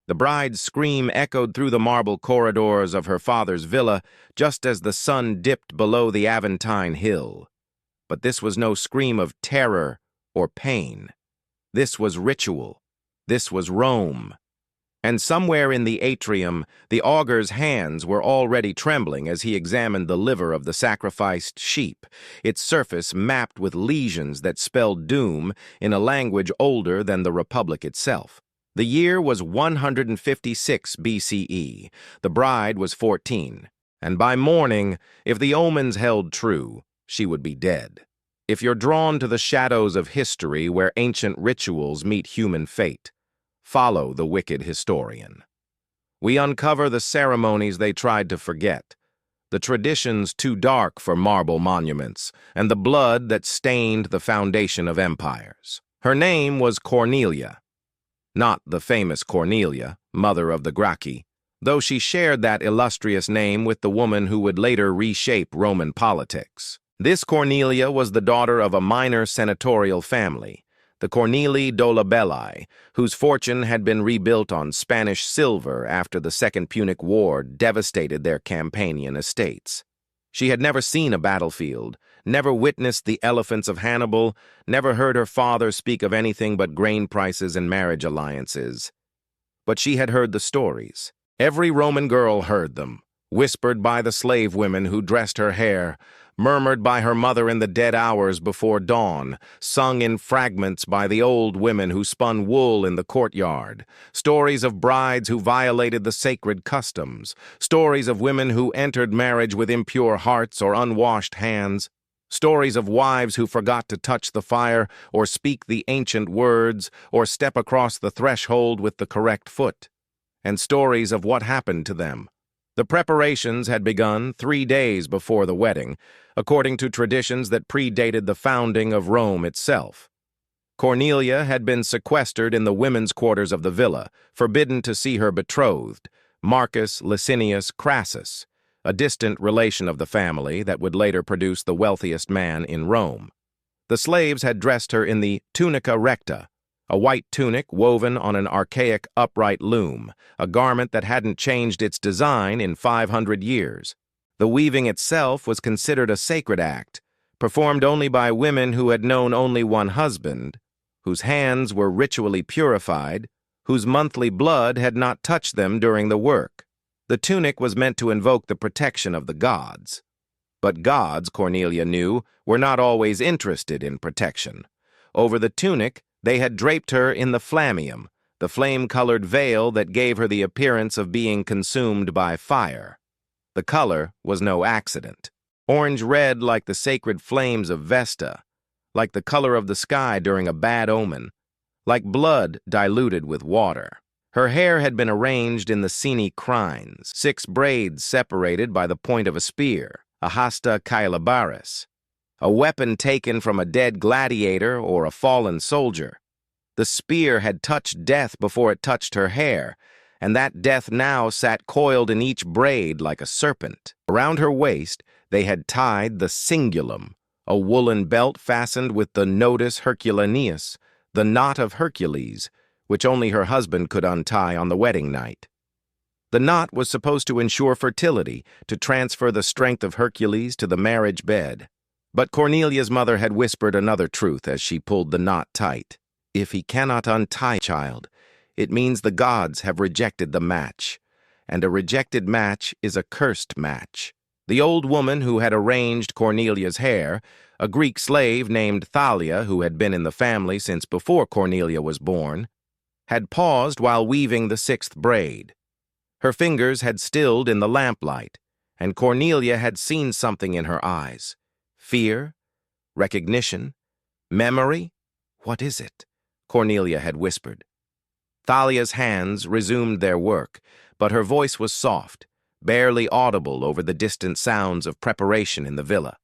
The bride's scream echoed through the marble corridors of her father's villa just as the sun dipped below the Aventine hill. But this was no scream of terror or pain. This was ritual. This was Rome. And somewhere in the atrium, the augur's hands were already trembling as he examined the liver of the sacrificed sheep, its surface mapped with lesions that spelled doom in a language older than the Republic itself. The year was 156 BCE. The bride was 14. And by morning, if the omens held true, she would be dead. If you're drawn to the shadows of history where ancient rituals meet human fate, follow the wicked historian. We uncover the ceremonies they tried to forget, the traditions too dark for marble monuments, and the blood that stained the foundation of empires. Her name was Cornelia. Not the famous Cornelia, mother of the Gracchi, though she shared that illustrious name with the woman who would later reshape Roman politics. This Cornelia was the daughter of a minor senatorial family, the Cornelii Dolabelli, whose fortune had been rebuilt on Spanish silver after the Second Punic War devastated their Campanian estates. She had never seen a battlefield, never witnessed the elephants of Hannibal, never heard her father speak of anything but grain prices and marriage alliances. But she had heard the stories. Every Roman girl heard them, whispered by the slave women who dressed her hair, murmured by her mother in the dead hours before dawn, sung in fragments by the old women who spun wool in the courtyard, stories of brides who violated the sacred customs, stories of women who entered marriage with impure hearts or unwashed hands, stories of wives who forgot to touch the fire or speak the ancient words or step across the threshold with the correct foot, and stories of what happened to them. The preparations had begun 3 days before the wedding, according to traditions that predated the founding of Rome itself. Cornelia had been sequestered in the women's quarters of the villa, forbidden to see her betrothed, Marcus Licinius Crassus, a distant relation of the family that would later produce the wealthiest man in Rome. The slaves had dressed her in the tunica recta, a white tunic woven on an archaic upright loom, a garment that hadn't changed its design in 500 years. The weaving itself was considered a sacred act, performed only by women who had known only one husband, whose hands were ritually purified, whose monthly blood had not touched them during the work. The tunic was meant to invoke the protection of the gods. But gods, Cornelia knew, were not always interested in protection. Over the tunic, they had draped her in the flammeum, the flame-colored veil that gave her the appearance of being consumed by fire. The color was no accident. Orange-red like the sacred flames of Vesta, like the color of the sky during a bad omen, like blood diluted with water. Her hair had been arranged in the sine crines, 6 braids separated by the point of a spear, a hasta caelabaris, a weapon taken from a dead gladiator or a fallen soldier. The spear had touched death before it touched her hair, and that death now sat coiled in each braid like a serpent. Around her waist, they had tied the cingulum, a woolen belt fastened with the nodus herculaneus, the knot of Hercules, which only her husband could untie on the wedding night. The knot was supposed to ensure fertility, to transfer the strength of Hercules to the marriage bed. But Cornelia's mother had whispered another truth as she pulled the knot tight. If he cannot untie child, it means the gods have rejected the match, and a rejected match is a cursed match. The old woman who had arranged Cornelia's hair, a Greek slave named Thalia who had been in the family since before Cornelia was born, had paused while weaving the 6th braid. Her fingers had stilled in the lamplight, and Cornelia had seen something in her eyes. Fear? Recognition? Memory? What is it? Cornelia had whispered. Thalia's hands resumed their work, but her voice was soft, barely audible over the distant sounds of preparation in the villa.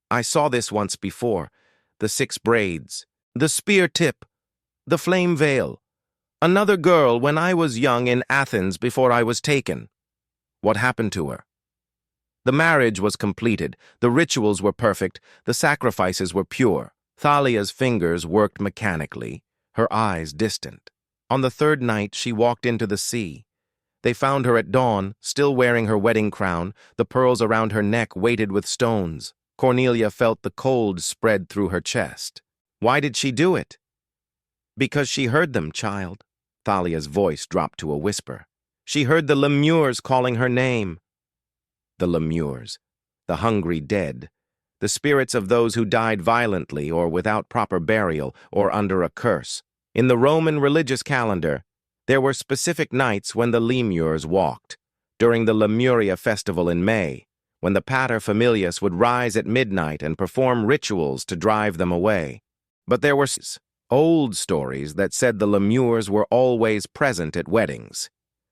I saw this once before, the 6 braids, the spear tip, the flame veil. Another girl when I was young in Athens before I was taken. What happened to her? The marriage was completed, the rituals were perfect, the sacrifices were pure. Thalia's fingers worked mechanically, her eyes distant. On the third night, she walked into the sea. They found her at dawn, still wearing her wedding crown, the pearls around her neck weighted with stones. Cornelia felt the cold spread through her chest. Why did she do it? Because she heard them, child. Thalia's voice dropped to a whisper. She heard the lemures calling her name. The lemures, the hungry dead, the spirits of those who died violently or without proper burial or under a curse. In the Roman religious calendar, there were specific nights when the lemures walked. During the Lemuria festival in May, when the paterfamilias would rise at midnight and perform rituals to drive them away. But there were old stories that said the lemures were always present at weddings,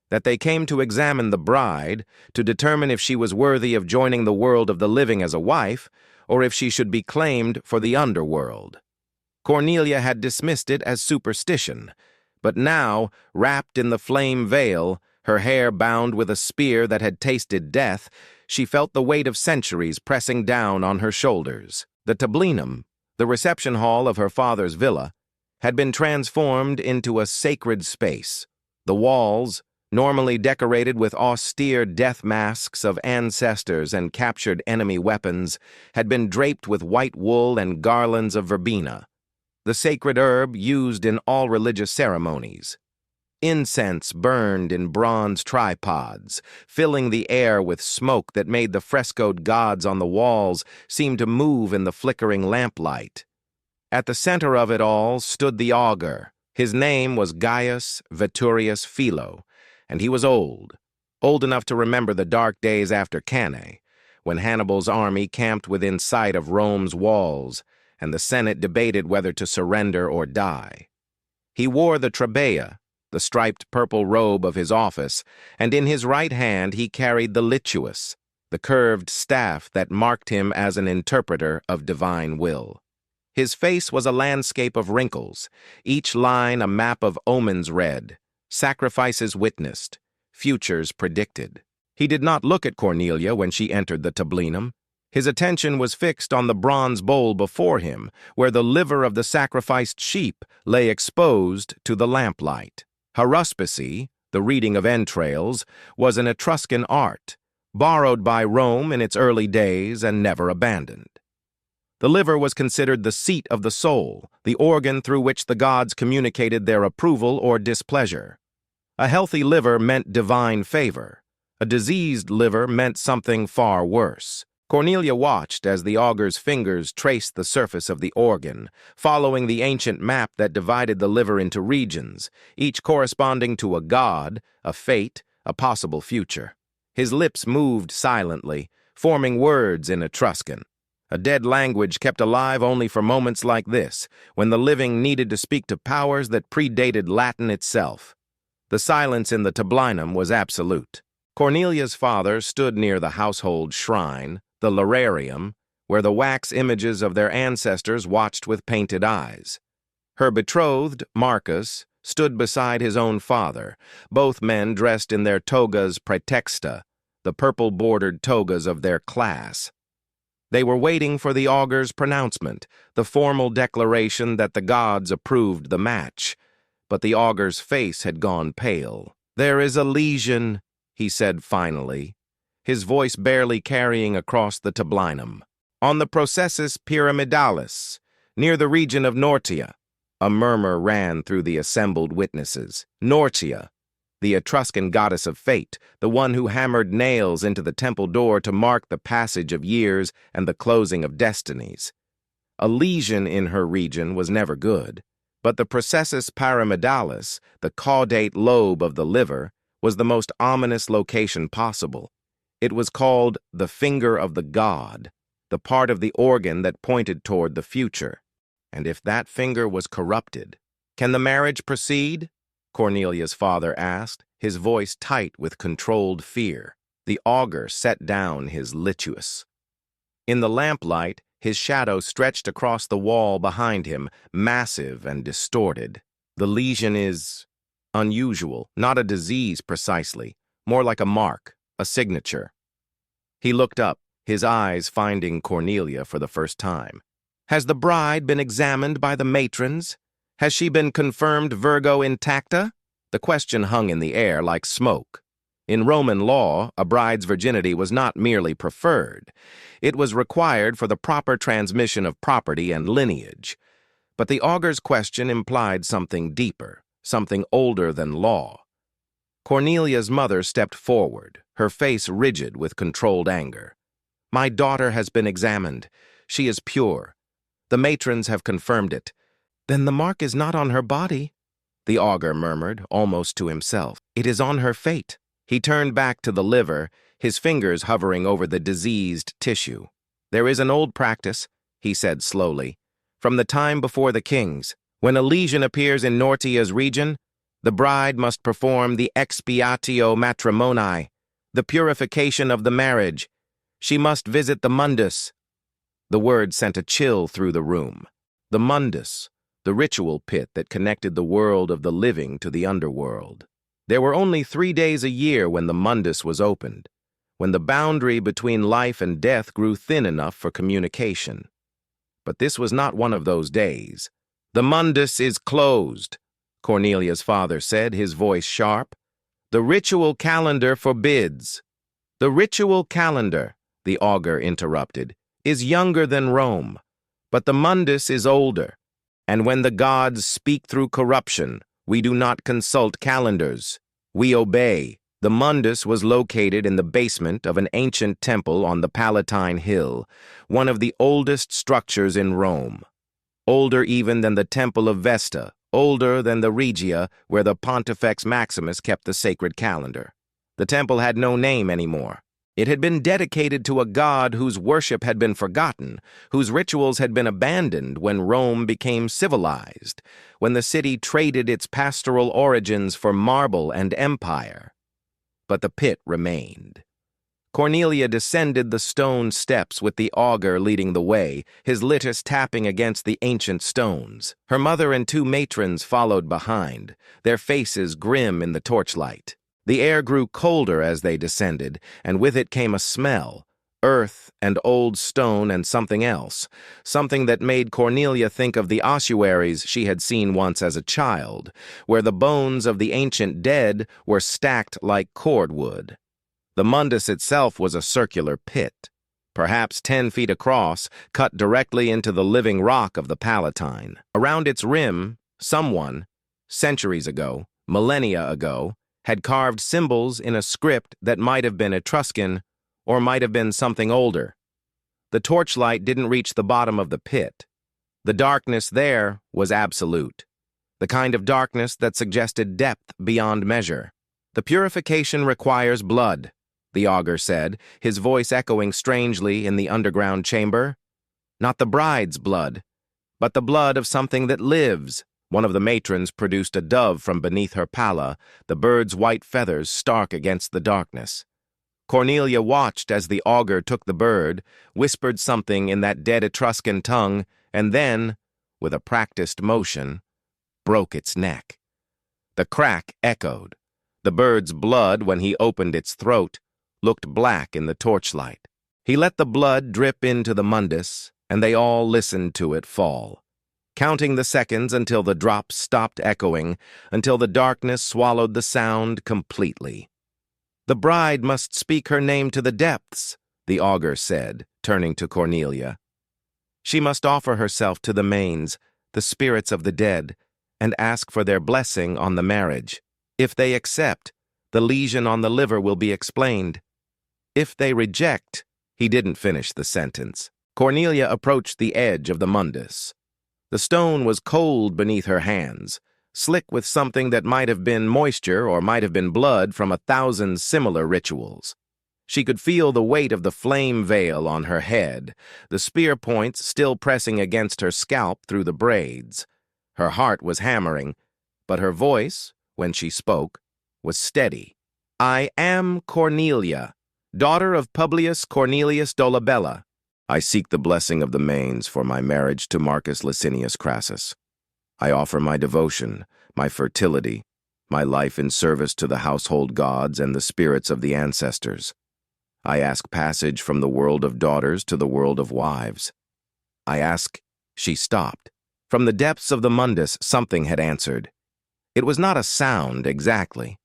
that they came to examine the bride to determine if she was worthy of joining the world of the living as a wife or if she should be claimed for the underworld. Cornelia had dismissed it as superstition, but now, wrapped in the flame veil, her hair bound with a spear that had tasted death, she felt the weight of centuries pressing down on her shoulders. The tablinum, the reception hall of her father's villa, had been transformed into a sacred space. The walls, normally decorated with austere death masks of ancestors and captured enemy weapons, had been draped with white wool and garlands of verbena, the sacred herb used in all religious ceremonies. Incense burned in bronze tripods, filling the air with smoke that made the frescoed gods on the walls seem to move in the flickering lamplight. At the center of it all stood the augur. His name was Gaius Veturius Philo, and he was old enough to remember the dark days after Cannae, when Hannibal's army camped within sight of Rome's walls, and the Senate debated whether to surrender or die. He wore the trabea, the striped purple robe of his office, and in his right hand he carried the lituus, the curved staff that marked him as an interpreter of divine will. His face was a landscape of wrinkles, each line a map of omens read, sacrifices witnessed, futures predicted. He did not look at Cornelia when she entered the tablinum. His attention was fixed on the bronze bowl before him, where the liver of the sacrificed sheep lay exposed to the lamplight. Haruspicy, the reading of entrails, was an Etruscan art, borrowed by Rome in its early days and never abandoned. The liver was considered the seat of the soul, the organ through which the gods communicated their approval or displeasure. A healthy liver meant divine favor. A diseased liver meant something far worse. Cornelia watched as the augur's fingers traced the surface of the organ, following the ancient map that divided the liver into regions, each corresponding to a god, a fate, a possible future. His lips moved silently, forming words in Etruscan, a dead language kept alive only for moments like this, when the living needed to speak to powers that predated Latin itself. The silence in the tablinum was absolute. Cornelia's father stood near the household shrine, the lararium, where the wax images of their ancestors watched with painted eyes. Her betrothed, Marcus, stood beside his own father, both men dressed in their togas praetexta, the purple-bordered togas of their class. They were waiting for the augur's pronouncement, the formal declaration that the gods approved the match. But the augur's face had gone pale. "There is a lesion," he said finally, his voice barely carrying across the tablinum. "On the processus pyramidalis, near the region of Nortia." A murmur ran through the assembled witnesses. Nortia, the Etruscan goddess of fate, the one who hammered nails into the temple door to mark the passage of years and the closing of destinies. A lesion in her region was never good, but the processus pyramidalis, the caudate lobe of the liver, was the most ominous location possible. It was called the finger of the god, the part of the organ that pointed toward the future. And if that finger was corrupted, "Can the marriage proceed?" Cornelia's father asked, his voice tight with controlled fear. The augur set down his lituus. In the lamplight, his shadow stretched across the wall behind him, massive and distorted. "The lesion is unusual, not a disease precisely, more like a mark, a signature." He looked up, his eyes finding Cornelia for the first time. "Has the bride been examined by the matrons? Has she been confirmed Virgo intacta? The question hung in the air like smoke. In Roman law, a bride's virginity was not merely preferred. It was required for the proper transmission of property and lineage. But the augur's question implied something deeper, something older than law. Cornelia's mother stepped forward, her face rigid with controlled anger. "My daughter has been examined. She is pure. The matrons have confirmed it." "Then the mark is not on her body," the augur murmured, almost to himself. "It is on her fate." He turned back to the liver, his fingers hovering over the diseased tissue. "There is an old practice," he said slowly, "from the time before the kings. When a lesion appears in Nortia's region, the bride must perform the expiatio matrimonii, the purification of the marriage. She must visit the mundus." The word sent a chill through the room. The mundus, the ritual pit that connected the world of the living to the underworld. There were only 3 days a year when the mundus was opened, when the boundary between life and death grew thin enough for communication. But this was not one of those days. "The mundus is closed," Cornelia's father said, his voice sharp. "The ritual calendar forbids." "The ritual calendar," the augur interrupted, "is younger than Rome, but the mundus is older. And when the gods speak through corruption, we do not consult calendars. We obey." The mundus was located in the basement of an ancient temple on the Palatine Hill, one of the oldest structures in Rome. Older even than the Temple of Vesta, older than the Regia, where the Pontifex Maximus kept the sacred calendar. The temple had no name anymore. It had been dedicated to a god whose worship had been forgotten, whose rituals had been abandoned when Rome became civilized, when the city traded its pastoral origins for marble and empire. But the pit remained. Cornelia descended the stone steps with the augur leading the way, his litus tapping against the ancient stones. Her mother and 2 matrons followed behind, their faces grim in the torchlight. The air grew colder as they descended, and with it came a smell, earth and old stone and something else, something that made Cornelia think of the ossuaries she had seen once as a child, where the bones of the ancient dead were stacked like cordwood. The mundus itself was a circular pit, perhaps 10 feet across, cut directly into the living rock of the Palatine. Around its rim, someone, centuries ago, millennia ago, had carved symbols in a script that might have been Etruscan or might have been something older. The torchlight didn't reach the bottom of the pit. The darkness there was absolute, the kind of darkness that suggested depth beyond measure. "The purification requires blood," the augur said, his voice echoing strangely in the underground chamber. "Not the bride's blood, but the blood of something that lives." One of the matrons produced a dove from beneath her palla, the bird's white feathers stark against the darkness. Cornelia watched as the augur took the bird, whispered something in that dead Etruscan tongue, and then, with a practiced motion, broke its neck. The crack echoed. The bird's blood, when he opened its throat, looked black in the torchlight. He let the blood drip into the mundus, and they all listened to it fall, counting the seconds until the drops stopped echoing, until the darkness swallowed the sound completely. "The bride must speak her name to the depths," the augur said, turning to Cornelia. "She must offer herself to the manes, the spirits of the dead, and ask for their blessing on the marriage. If they accept, the lesion on the liver will be explained. If they reject—" He didn't finish the sentence. Cornelia approached the edge of the mundus. The stone was cold beneath her hands, slick with something that might have been moisture or might have been blood from 1,000 similar rituals. She could feel the weight of the flame veil on her head, the spear points still pressing against her scalp through the braids. Her heart was hammering, but her voice, when she spoke, was steady. "I am Cornelia, daughter of Publius Cornelius Dolabella. I seek the blessing of the manes for my marriage to Marcus Licinius Crassus. I offer my devotion, my fertility, my life in service to the household gods and the spirits of the ancestors. I ask passage from the world of daughters to the world of wives. I ask—" She stopped. From the depths of the mundus, something had answered. It was not a sound exactly,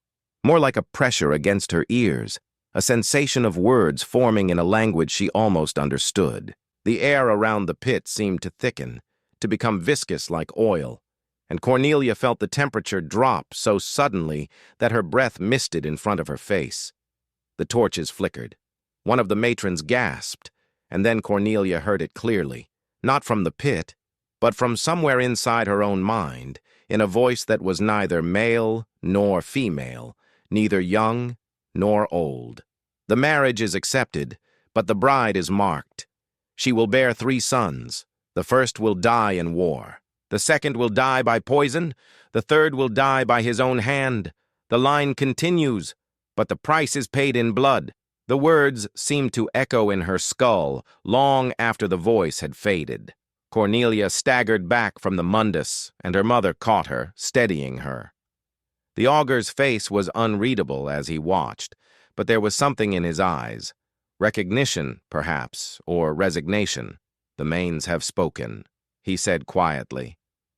more like a pressure against her ears, a sensation of words forming in a language she almost understood. The air around the pit seemed to thicken, to become viscous like oil, and Cornelia felt the temperature drop so suddenly that her breath misted in front of her face. The torches flickered. One of the matrons gasped, and then Cornelia heard it clearly, not from the pit, but from somewhere inside her own mind, in a voice that was neither male nor female, neither young nor old. The marriage is accepted, but the bride is marked. She will bear 3 sons. The first will die in war. The second will die by poison. The third will die by his own hand. The line continues, but the price is paid in blood. The words seemed to echo in her skull long after the voice had faded. Cornelia staggered back from the mundus, and her mother caught her, steadying her. The augur's face was unreadable as he watched, but there was something in his eyes. Recognition, perhaps, or resignation. "The mains have spoken," he said quietly.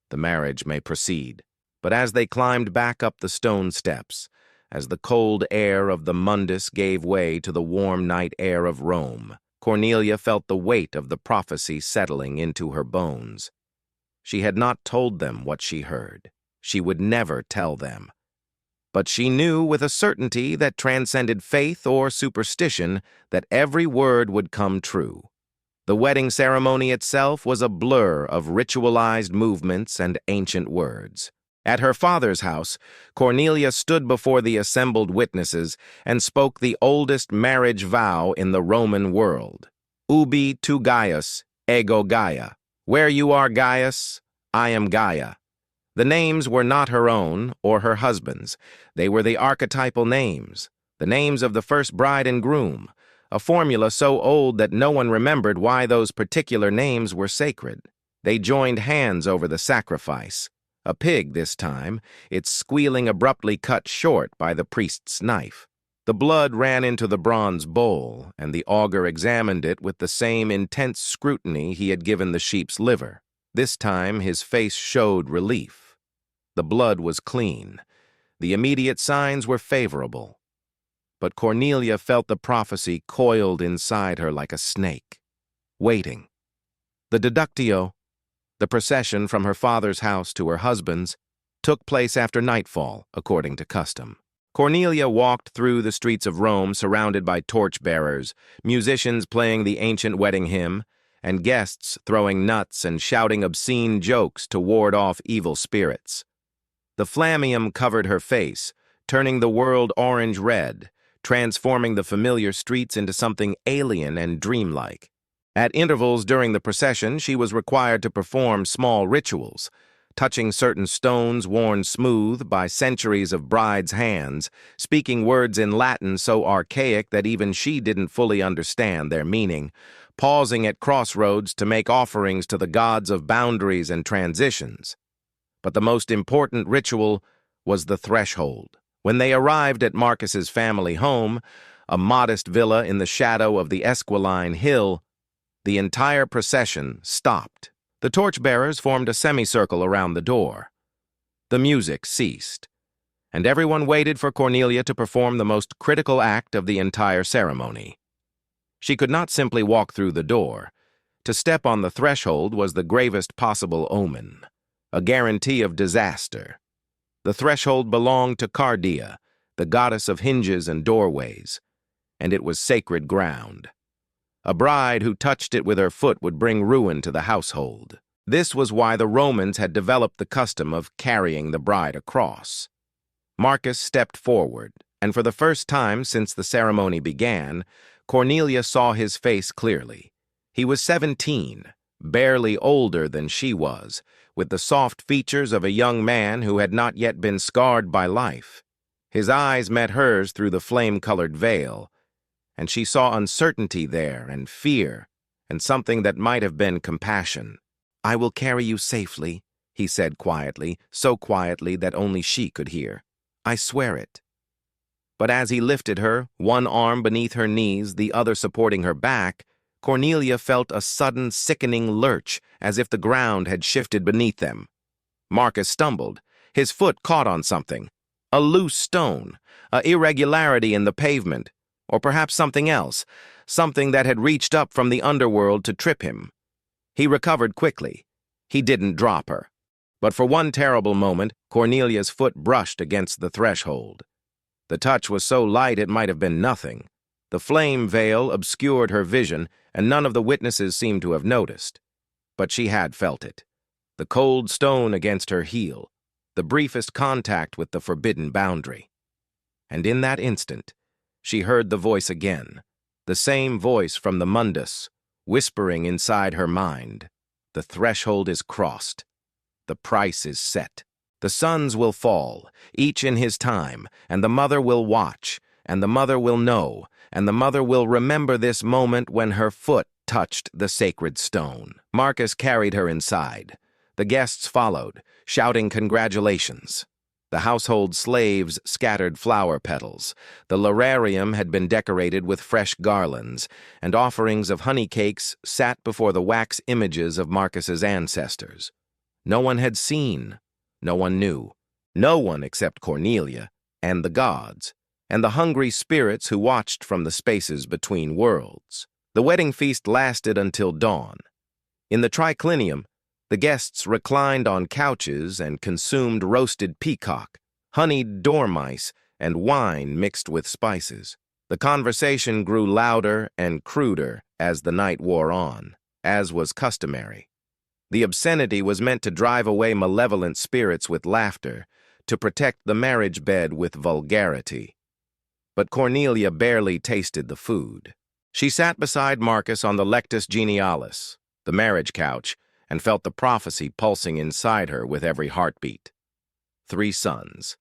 "The marriage may proceed." But as they climbed back up the stone steps, as the cold air of the mundus gave way to the warm night air of Rome, Cornelia felt the weight of the prophecy settling into her bones. She had not told them what she heard. She would never tell them. But she knew with a certainty that transcended faith or superstition that every word would come true. The wedding ceremony itself was a blur of ritualized movements and ancient words. At her father's house, Cornelia stood before the assembled witnesses and spoke the oldest marriage vow in the Roman world. Ubi tu Gaius, ego Gaia. Where you are Gaius, I am Gaia. The names were not her own or her husband's. They were the archetypal names, the names of the first bride and groom, a formula so old that no one remembered why those particular names were sacred. They joined hands over the sacrifice. A pig this time, its squealing abruptly cut short by the priest's knife. The blood ran into the bronze bowl, and the augur examined it with the same intense scrutiny he had given the sheep's liver. This time his face showed relief. The blood was clean. The immediate signs were favorable. But Cornelia felt the prophecy coiled inside her like a snake, waiting. The deductio, the procession from her father's house to her husband's, took place after nightfall, according to custom. Cornelia walked through the streets of Rome surrounded by torch-bearers, musicians playing the ancient wedding hymn, and guests throwing nuts and shouting obscene jokes to ward off evil spirits. The flammeum covered her face, turning the world orange-red, transforming the familiar streets into something alien and dreamlike. At intervals during the procession, she was required to perform small rituals, touching certain stones worn smooth by centuries of brides' hands, speaking words in Latin so archaic that even she didn't fully understand their meaning, pausing at crossroads to make offerings to the gods of boundaries and transitions. But the most important ritual was the threshold. When they arrived at Marcus's family home, a modest villa in the shadow of the Esquiline Hill, the entire procession stopped. The torchbearers formed a semicircle around the door. The music ceased, and everyone waited for Cornelia to perform the most critical act of the entire ceremony. She could not simply walk through the door. To step on the threshold was the gravest possible omen, a guarantee of disaster. The threshold belonged to Cardia, the goddess of hinges and doorways, and it was sacred ground. A bride who touched it with her foot would bring ruin to the household. This was why the Romans had developed the custom of carrying the bride across. Marcus stepped forward, and for the first time since the ceremony began, Cornelia saw his face clearly. He was 17, barely older than she was, with the soft features of a young man who had not yet been scarred by life. His eyes met hers through the flame-colored veil, and she saw uncertainty there and fear and something that might have been compassion. "I will carry you safely," he said quietly, so quietly that only she could hear. "I swear it." But as he lifted her, one arm beneath her knees, the other supporting her back, Cornelia felt a sudden, sickening lurch, as if the ground had shifted beneath them. Marcus stumbled. His foot caught on something. A loose stone, an irregularity in the pavement, or perhaps something else, something that had reached up from the underworld to trip him. He recovered quickly. He didn't drop her. But for one terrible moment, Cornelia's foot brushed against the threshold. The touch was so light it might have been nothing. The flame veil obscured her vision, and none of the witnesses seemed to have noticed. But she had felt it. The cold stone against her heel, the briefest contact with the forbidden boundary. And in that instant, she heard the voice again, the same voice from the mundus, whispering inside her mind. The threshold is crossed. The price is set. The sons will fall, each in his time, and the mother will watch, and the mother will know, and the mother will remember this moment when her foot touched the sacred stone. Marcus carried her inside. The guests followed, shouting congratulations. The household slaves scattered flower petals. The lararium had been decorated with fresh garlands, and offerings of honey cakes sat before the wax images of Marcus's ancestors. No one had seen. No one knew. No one except Cornelia and the gods, and the hungry spirits who watched from the spaces between worlds. The wedding feast lasted until dawn. In the triclinium, the guests reclined on couches and consumed roasted peacock, honeyed dormice, and wine mixed with spices. The conversation grew louder and cruder as the night wore on, as was customary. The obscenity was meant to drive away malevolent spirits with laughter, to protect the marriage bed with vulgarity. But Cornelia barely tasted the food. She sat beside Marcus on the lectus genialis, the marriage couch, and felt the prophecy pulsing inside her with every heartbeat. 3 sons,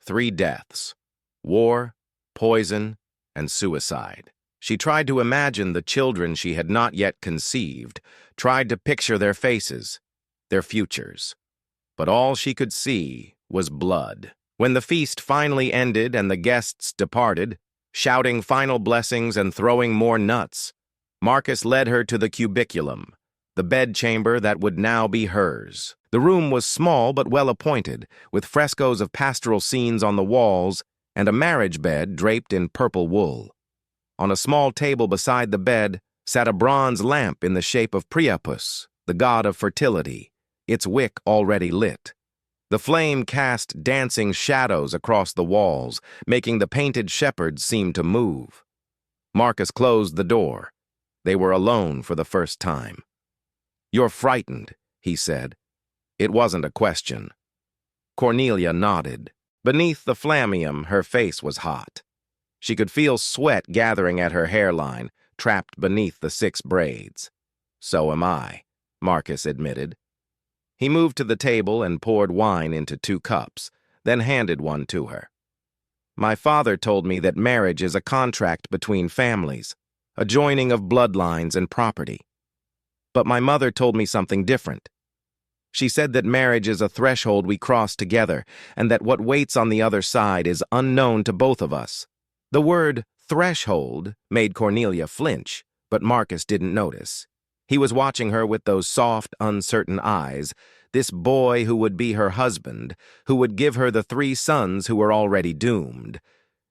3 deaths, war, poison, and suicide. She tried to imagine the children she had not yet conceived, tried to picture their faces, their futures. But all she could see was blood. When the feast finally ended and the guests departed, shouting final blessings and throwing more nuts, Marcus led her to the cubiculum, the bedchamber that would now be hers. The room was small but well-appointed, with frescoes of pastoral scenes on the walls and a marriage bed draped in purple wool. On a small table beside the bed sat a bronze lamp in the shape of Priapus, the god of fertility, its wick already lit. The flame cast dancing shadows across the walls, making the painted shepherds seem to move. Marcus closed the door. They were alone for the first time. "You're frightened," he said. It wasn't a question. Cornelia nodded. Beneath the flammeum, her face was hot. She could feel sweat gathering at her hairline, trapped beneath the 6 braids. "So am I," Marcus admitted. He moved to the table and poured wine into 2 cups, then handed one to her. "My father told me that marriage is a contract between families, a joining of bloodlines and property. But my mother told me something different. She said that marriage is a threshold we cross together, and that what waits on the other side is unknown to both of us." The word threshold made Cornelia flinch, but Marcus didn't notice. He was watching her with those soft, uncertain eyes, this boy who would be her husband, who would give her the 3 sons who were already doomed.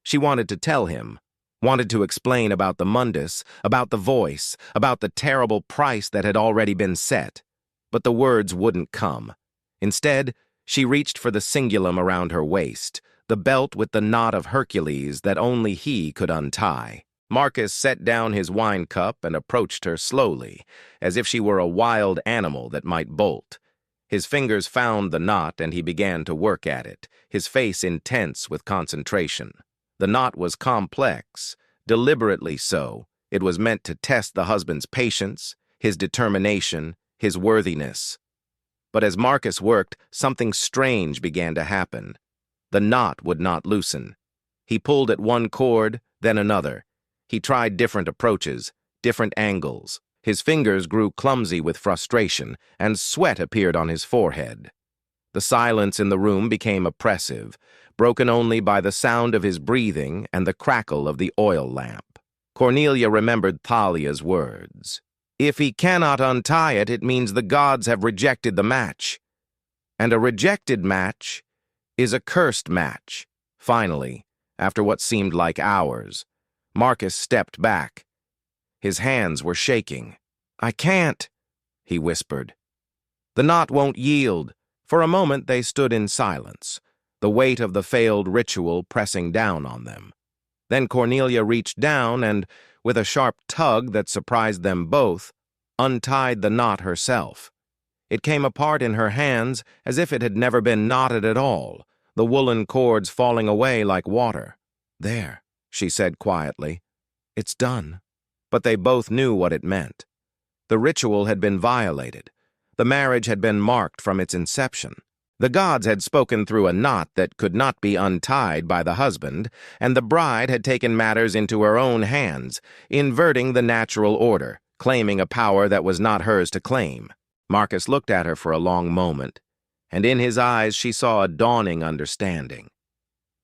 She wanted to tell him, wanted to explain about the mundus, about the voice, about the terrible price that had already been set. But the words wouldn't come. Instead, she reached for the cingulum around her waist, the belt with the knot of Hercules that only he could untie. Marcus set down his wine cup and approached her slowly, as if she were a wild animal that might bolt. His fingers found the knot and he began to work at it, his face intense with concentration. The knot was complex, deliberately so. It was meant to test the husband's patience, his determination, his worthiness. But as Marcus worked, something strange began to happen. The knot would not loosen. He pulled at one cord, then another. He tried different approaches, different angles. His fingers grew clumsy with frustration, and sweat appeared on his forehead. The silence in the room became oppressive, broken only by the sound of his breathing and the crackle of the oil lamp. Cornelia remembered Thalia's words. If he cannot untie it, it means the gods have rejected the match. And a rejected match is a cursed match. Finally, after what seemed like hours, Marcus stepped back. His hands were shaking. "I can't," he whispered. "The knot won't yield." For a moment they stood in silence, the weight of the failed ritual pressing down on them. Then Cornelia reached down and, with a sharp tug that surprised them both, untied the knot herself. It came apart in her hands as if it had never been knotted at all, the woolen cords falling away like water. "There," she said quietly. "It's done." But they both knew what it meant. The ritual had been violated. The marriage had been marked from its inception. The gods had spoken through a knot that could not be untied by the husband, and the bride had taken matters into her own hands, inverting the natural order, claiming a power that was not hers to claim. Marcus looked at her for a long moment, and in his eyes she saw a dawning understanding.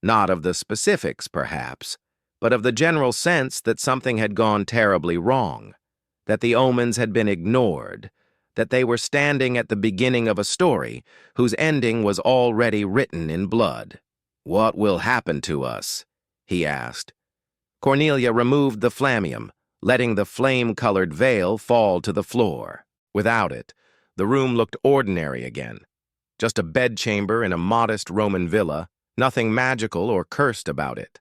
Not of the specifics, perhaps, but of the general sense that something had gone terribly wrong, that the omens had been ignored, that they were standing at the beginning of a story whose ending was already written in blood. "What will happen to us?" he asked. Cornelia removed the flammeum, letting the flame-colored veil fall to the floor. Without it, the room looked ordinary again. Just a bedchamber in a modest Roman villa, nothing magical or cursed about it.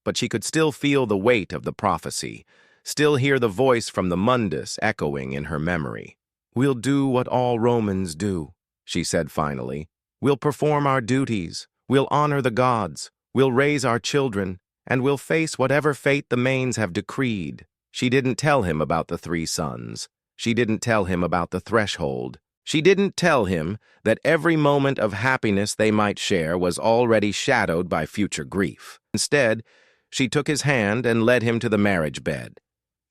But she could still feel the weight of the prophecy, still hear the voice from the mundus echoing in her memory. "We'll do what all Romans do," she said finally. "We'll perform our duties, we'll honor the gods, we'll raise our children, and we'll face whatever fate the Manes have decreed." She didn't tell him about the 3 sons. She didn't tell him about the threshold. She didn't tell him that every moment of happiness they might share was already shadowed by future grief. Instead, she took his hand and led him to the marriage bed.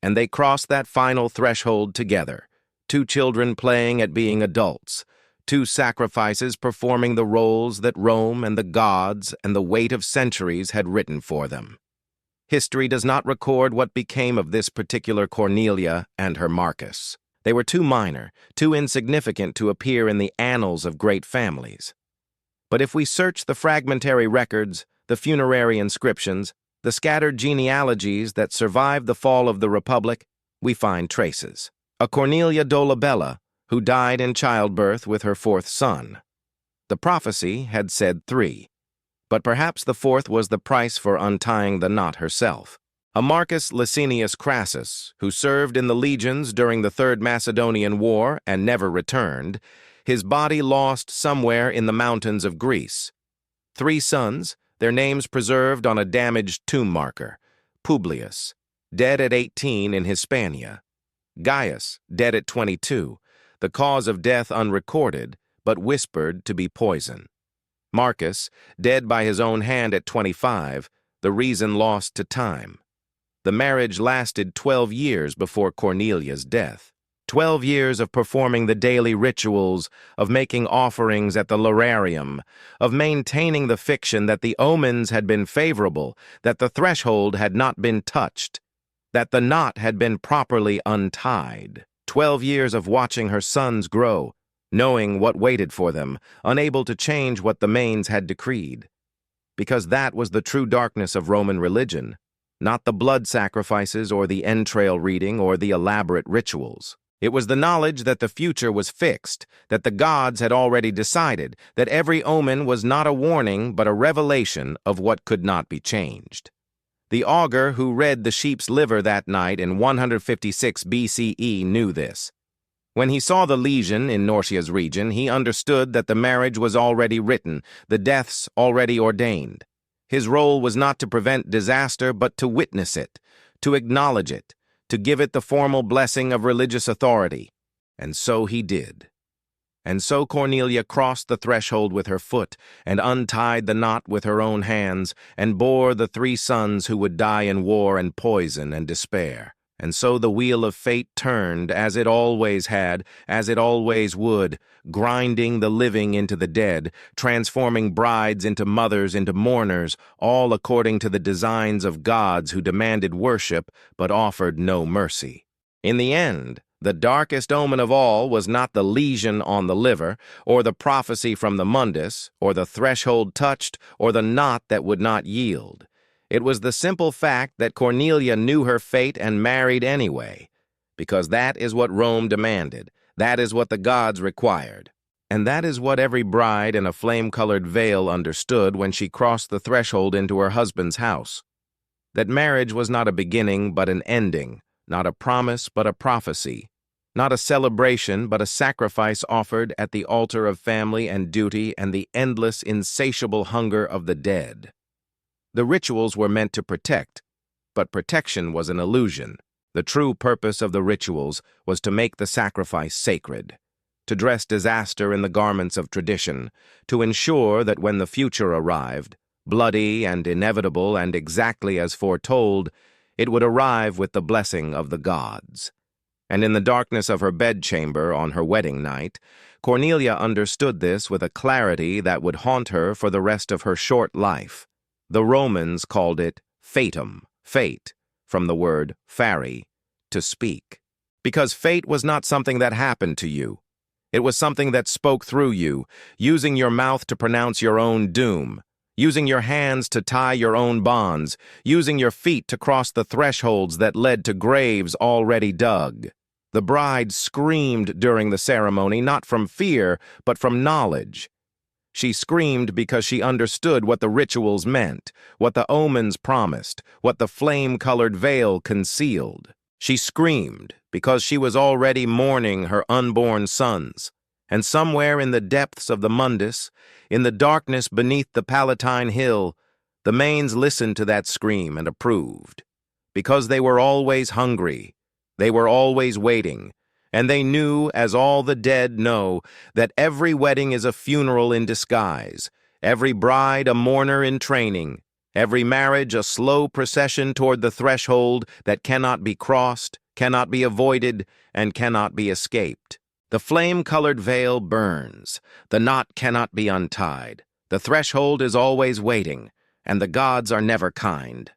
And they crossed that final threshold together, 2 children playing at being adults, 2 sacrifices performing the roles that Rome and the gods and the weight of centuries had written for them. History does not record what became of this particular Cornelia and her Marcus. They were too minor, too insignificant to appear in the annals of great families. But if we search the fragmentary records, the funerary inscriptions, the scattered genealogies that survived the fall of the Republic, we find traces. A Cornelia Dolabella, who died in childbirth with her 4th son. The prophecy had said 3, but perhaps the 4th was the price for untying the knot herself. A Marcus Licinius Crassus, who served in the legions during the 3rd Macedonian War and never returned, his body lost somewhere in the mountains of Greece. 3 sons, their names preserved on a damaged tomb marker. Publius, dead at 18 in Hispania. Gaius, dead at 22, the cause of death unrecorded, but whispered to be poison. Marcus, dead by his own hand at 25, the reason lost to time. The marriage lasted 12 years before Cornelia's death. 12 years of performing the daily rituals, of making offerings at the lararium, of maintaining the fiction that the omens had been favorable, that the threshold had not been touched, that the knot had been properly untied. 12 years of watching her sons grow, knowing what waited for them, unable to change what the Manes had decreed. Because that was the true darkness of Roman religion, not the blood sacrifices or the entrail reading or the elaborate rituals. It was the knowledge that the future was fixed, that the gods had already decided, that every omen was not a warning but a revelation of what could not be changed. The augur who read the sheep's liver that night in 156 BCE knew this. When he saw the lesion in Norcia's region, he understood that the marriage was already written, the deaths already ordained. His role was not to prevent disaster, but to witness it, to acknowledge it, to give it the formal blessing of religious authority. And so he did. And so Cornelia crossed the threshold with her foot, and untied the knot with her own hands, and bore the 3 sons who would die in war and poison and despair. And so the wheel of fate turned, as it always had, as it always would, grinding the living into the dead, transforming brides into mothers, into mourners, all according to the designs of gods who demanded worship but offered no mercy. In the end, the darkest omen of all was not the lesion on the liver, or the prophecy from the mundus, or the threshold touched, or the knot that would not yield. It was the simple fact that Cornelia knew her fate and married anyway, because that is what Rome demanded, that is what the gods required. And that is what every bride in a flame-colored veil understood when she crossed the threshold into her husband's house. That marriage was not a beginning but an ending, not a promise but a prophecy, not a celebration but a sacrifice offered at the altar of family and duty and the endless, insatiable hunger of the dead. The rituals were meant to protect, but protection was an illusion. The true purpose of the rituals was to make the sacrifice sacred, to dress disaster in the garments of tradition, to ensure that when the future arrived, bloody and inevitable and exactly as foretold, it would arrive with the blessing of the gods. And in the darkness of her bedchamber on her wedding night, Cornelia understood this with a clarity that would haunt her for the rest of her short life. The Romans called it fatum, fate, from the word fari, to speak. Because fate was not something that happened to you. It was something that spoke through you, using your mouth to pronounce your own doom, using your hands to tie your own bonds, using your feet to cross the thresholds that led to graves already dug. The bride screamed during the ceremony, not from fear, but from knowledge. She screamed because she understood what the rituals meant, what the omens promised, what the flame-colored veil concealed. She screamed because she was already mourning her unborn sons, and somewhere in the depths of the mundus, in the darkness beneath the Palatine Hill, the Manes listened to that scream and approved. Because they were always hungry, they were always waiting, and they knew, as all the dead know, that every wedding is a funeral in disguise, every bride a mourner in training, every marriage a slow procession toward the threshold that cannot be crossed, cannot be avoided, and cannot be escaped. The flame-colored veil burns, the knot cannot be untied, the threshold is always waiting, and the gods are never kind.